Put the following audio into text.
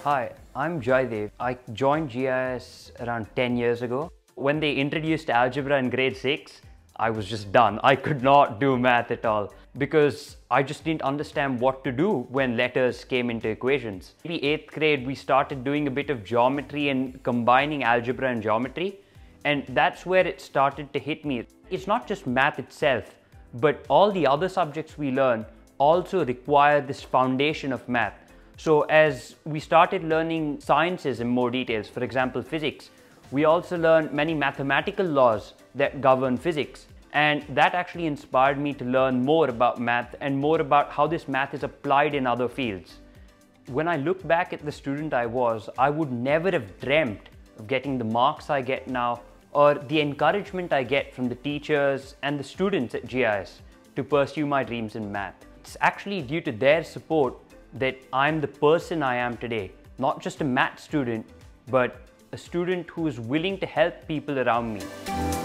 Hi, I'm Jaidev. I joined GIIS around 10 years ago. When they introduced algebra in grade 6, I was just done. I could not do math at all because I just didn't understand what to do when letters came into equations. Maybe 8th grade, we started doing a bit of geometry and combining algebra and geometry. And that's where it started to hit me. It's not just math itself, but all the other subjects we learn also require this foundation of math. So as we started learning sciences in more details, for example, physics, we also learned many mathematical laws that govern physics. And that actually inspired me to learn more about math and more about how this math is applied in other fields. When I look back at the student I was, I would never have dreamt of getting the marks I get now or the encouragement I get from the teachers and the students at GIIS to pursue my dreams in math. It's actually due to their support that I'm the person I am today. Not just a math student, but a student who is willing to help people around me.